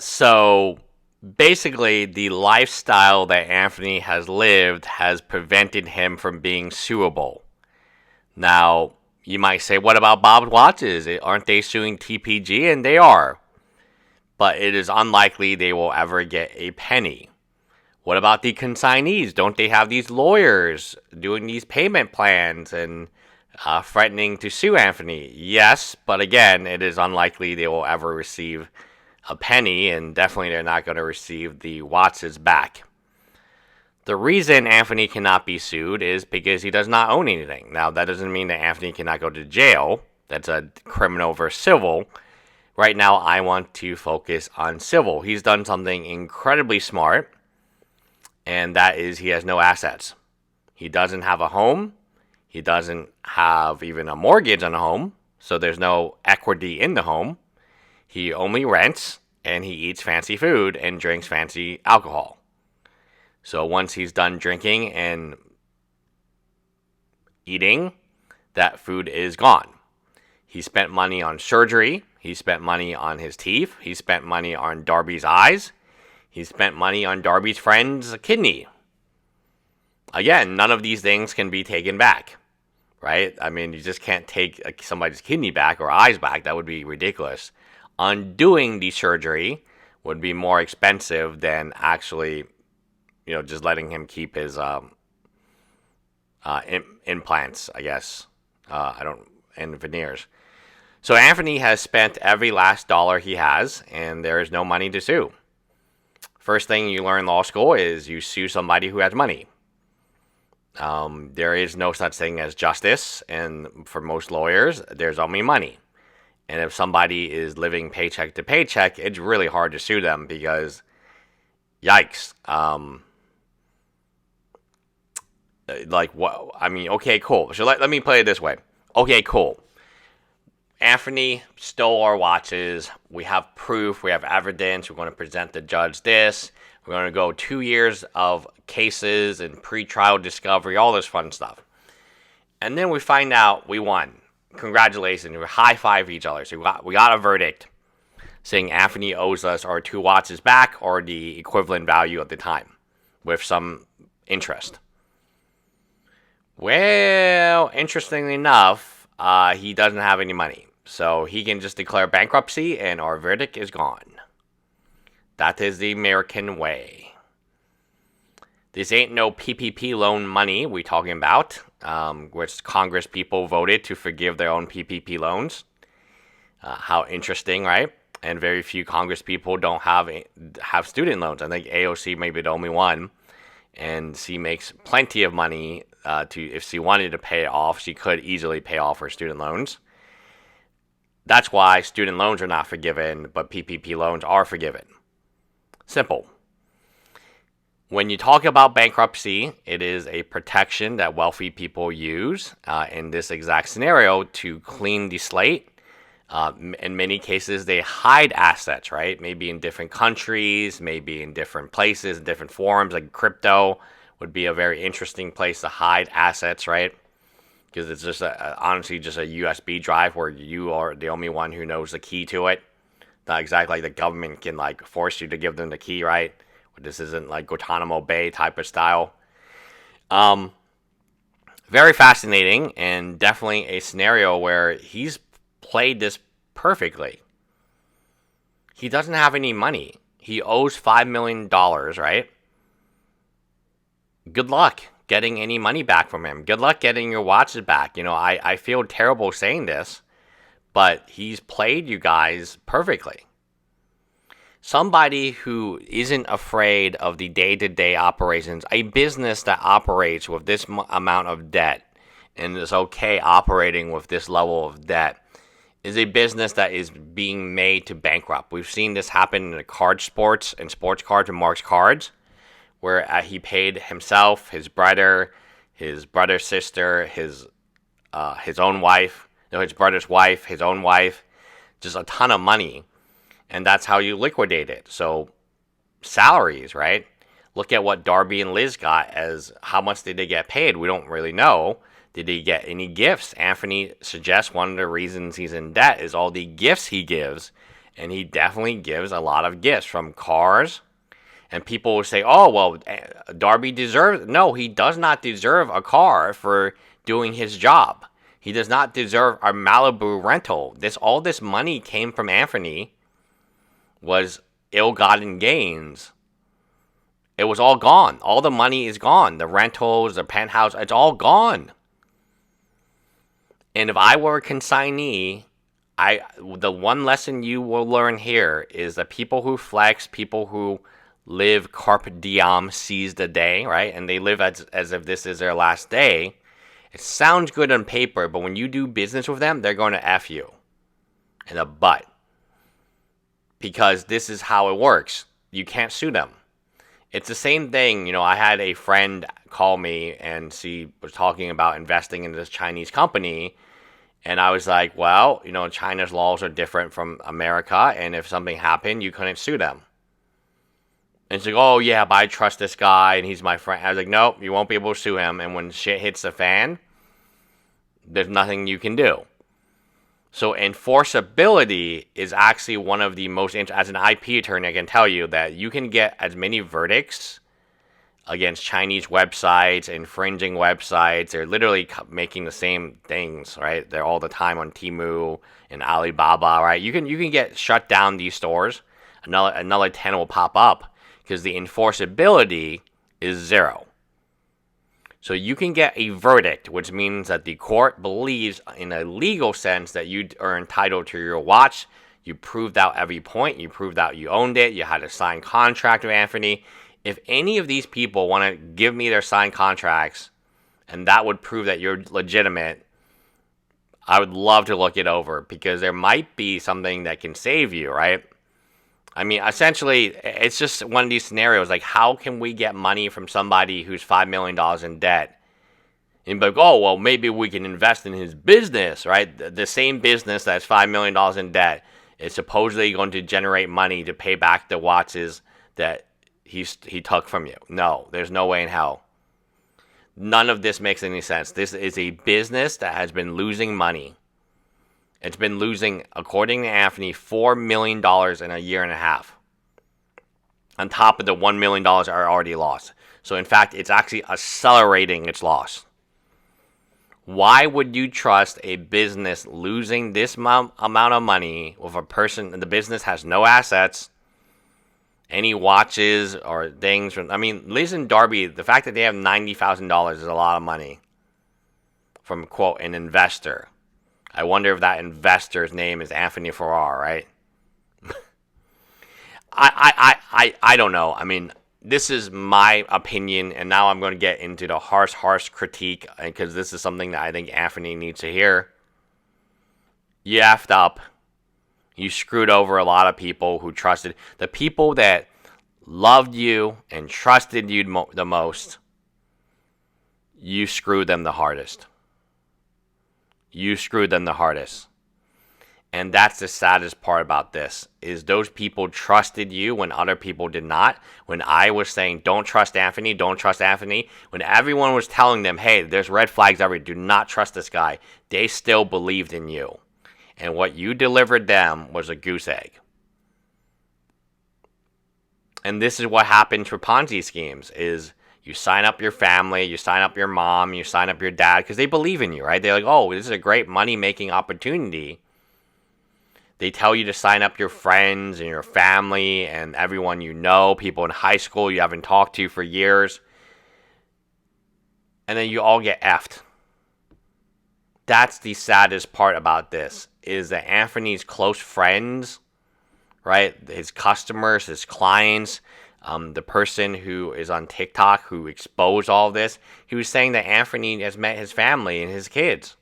So basically, the lifestyle that Anthony has lived has prevented him from being suable. Now, you might say, what about Bob's watches? Aren't they suing TPG? And they are. But it is unlikely they will ever get a penny. What about the consignees? Don't they have these lawyers doing these payment plans and threatening to sue Anthony? Yes, but again, it is unlikely they will ever receive a penny, and definitely they're not going to receive the watches back. The reason Anthony cannot be sued is because he does not own anything. Now, that doesn't mean that Anthony cannot go to jail. That's a criminal versus civil. Right now, I want to focus on civil. He's done something incredibly smart, and that is he has no assets. He doesn't have a home. He doesn't have even a mortgage on a home, so there's no equity in the home. He only rents, and he eats fancy food and drinks fancy alcohol. So once he's done drinking and eating, that food is gone. He spent money on surgery. He spent money on his teeth. He spent money on Darby's eyes. He spent money on Darby's friend's kidney. Again, none of these things can be taken back, right? I mean, you just can't take somebody's kidney back or eyes back. That would be ridiculous. Undoing the surgery would be more expensive than actually, just letting him keep his implants, I guess. And veneers. So Anthony has spent every last dollar he has, and there is no money to sue. First thing you learn in law school is you sue somebody who has money. There is no such thing as justice, and for most lawyers, there's only money. And if somebody is living paycheck to paycheck, it's really hard to sue them because, yikes. Okay, cool. So let me play it this way. Okay, cool. Anthony stole our watches. We have proof. We have evidence. We're going to present the judge this. We're going to go 2 years of cases and pretrial discovery, all this fun stuff. And then we find out we won. Congratulations. We high-five each other. So we got a verdict saying Anthony owes us our 2 watches back or the equivalent value at the time with some interest. Well, interestingly enough, he doesn't have any money. So he can just declare bankruptcy and our verdict is gone. That is the American way. This ain't no PPP loan money we're talking about, which Congress people voted to forgive their own PPP loans. How interesting, right? And very few Congress people don't have student loans. I think AOC may be the only one. And she makes plenty of money if she wanted to pay it off, she could easily pay off her student loans. That's why student loans are not forgiven, but PPP loans are forgiven. Simple. When you talk about bankruptcy, it is a protection that wealthy people use in this exact scenario to clean the slate. In many cases, they hide assets, right? Maybe in different countries, maybe in different places, in different forms, like crypto would be a very interesting place to hide assets, right? Because it's just honestly just a USB drive where you are the only one who knows the key to it. Not exactly like the government can force you to give them the key, right? This isn't like Guantanamo Bay type of style. Very fascinating and definitely a scenario where he's played this perfectly. He doesn't have any money. He owes $5 million, right? Good luck getting any money back from him. Good luck getting your watches back. I feel terrible saying this, but he's played you guys perfectly. Somebody who isn't afraid of the day-to-day operations, a business that operates with this amount of debt and is okay operating with this level of debt, is a business that is being made to bankrupt. We've seen this happen in the card sports and sports cards and Mark's Cards, where he paid himself, his brother's sister, his own wife, his brother's wife, his own wife, just a ton of money. And that's how you liquidate it. So salaries, right? Look at what Darby and Liz got as how much did they get paid? We don't really know. Did he get any gifts? Anthony suggests one of the reasons he's in debt is all the gifts he gives And he definitely gives a lot of gifts, from cars. And people will say, oh, well, Darby deserves... No, he does not deserve a car for doing his job. He does not deserve a Malibu rental. All this money came from Anthony, was ill-gotten gains. It was all gone. All the money is gone. The rentals, the penthouse, it's all gone. And if I were a consignee, the one lesson you will learn here is that people who flex, people who live carpe diem, seize the day, right? And they live as if this is their last day. It sounds good on paper, but when you do business with them, they're going to F you in the butt. Because this is how it works. You can't sue them. It's the same thing. I had a friend call me, and she was talking about investing in this Chinese company. And I was like, well, China's laws are different from America, and if something happened, you couldn't sue them. And she's like, oh, yeah, but I trust this guy, and he's my friend. I was like, nope, you won't be able to sue him. And when shit hits the fan, there's nothing you can do. So enforceability is actually one of the most... As an IP attorney, I can tell you that you can get as many verdicts against Chinese websites, infringing websites. They're literally making the same things, right? They're all the time on Temu and Alibaba, right? You can get shut down these stores. Another 10 will pop up because the enforceability is zero. So you can get a verdict, which means that the court believes in a legal sense that you are entitled to your watch. You proved out every point. You proved out you owned it. You had a signed contract with Anthony. If any of these people want to give me their signed contracts, and that would prove that you're legitimate, I would love to look it over, because there might be something that can save you, right? I mean, essentially, it's just one of these scenarios, like, how can we get money from somebody who's $5 million in debt? And be like, oh, well, maybe we can invest in his business, right? The same business that's $5 million in debt is supposedly going to generate money to pay back the watches that he took from you. No, there's no way in hell. None of this makes any sense. This is a business that has been losing money. It's been losing, according to Anthony, $4 million in a year and a half, on top of the $1 million are already lost. So, in fact, it's actually accelerating its loss. Why would you trust a business losing this amount of money with a person, and the business has no assets, any watches or things? I mean, Liz and Darby, the fact that they have $90,000 is a lot of money from, quote, an investor. I wonder if that investor's name is Anthony Farrar, right? I don't know. I mean, this is my opinion, and now I'm going to get into the harsh critique, because this is something that I think Anthony needs to hear. You effed up. You screwed over a lot of people who trusted. The people that loved you and trusted you the most, you screwed them the hardest. You screwed them the hardest. And that's the saddest part about this, is those people trusted you when other people did not. When I was saying, don't trust Anthony, when everyone was telling them, hey, there's red flags everywhere, do not trust this guy, they still believed in you. And what you delivered them was a goose egg. And this is what happens for Ponzi schemes, is you sign up your family, you sign up your mom, you sign up your dad, because they believe in you, right? They're like, oh, this is a great money-making opportunity. They tell you to sign up your friends and your family and everyone you know, people in high school you haven't talked to for years. And then you all get effed. That's the saddest part about this, is that Anthony's close friends, right, his customers, his clients, the person who is on TikTok who exposed all this, he was saying that Anthony has met his family and his kids.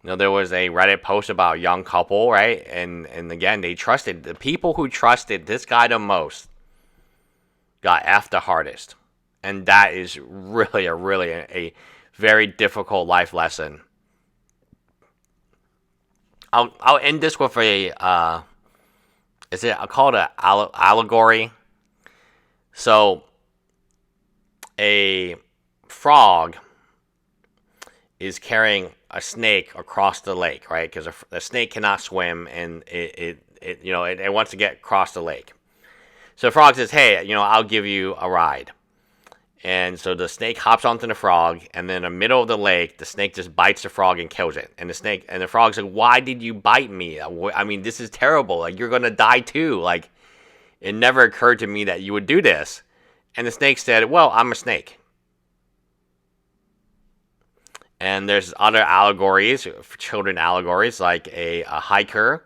There was a Reddit post about a young couple, right? And again, they trusted, the people who trusted this guy the most got effed the hardest. And that is really a very difficult life lesson. I'll end this with I'll call it an allegory. So, a frog is carrying a snake across the lake, right? Because the snake cannot swim, and it wants to get across the lake. So the frog says, "Hey, I'll give you a ride." And so the snake hops onto the frog, and then in the middle of the lake, the snake just bites the frog and kills it. And the frog's like, "Why did you bite me? I mean, this is terrible. Like, you're gonna die too. Like, it never occurred to me that you would do this." And the snake said, "Well, I'm a snake." And there's other allegories, children allegories, like a hiker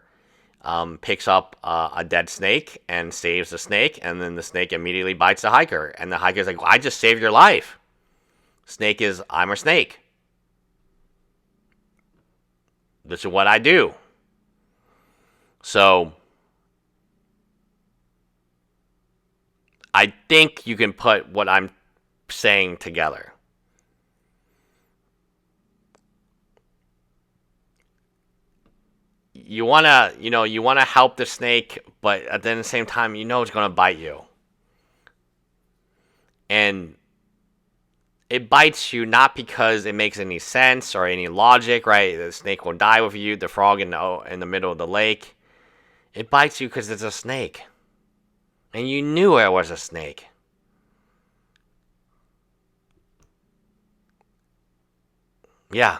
picks up a dead snake and saves the snake, and then the snake immediately bites the hiker. And the hiker's like, well, "I just saved your life." Snake is, "I'm a snake. This is what I do." So I think you can put what I'm saying together. You wanna help the snake, but at the same time, it's gonna bite you. And it bites you not because it makes any sense or any logic, right? The snake will die with you, the frog in the middle of the lake. It bites you because it's a snake. And you knew it was a snake. Yeah.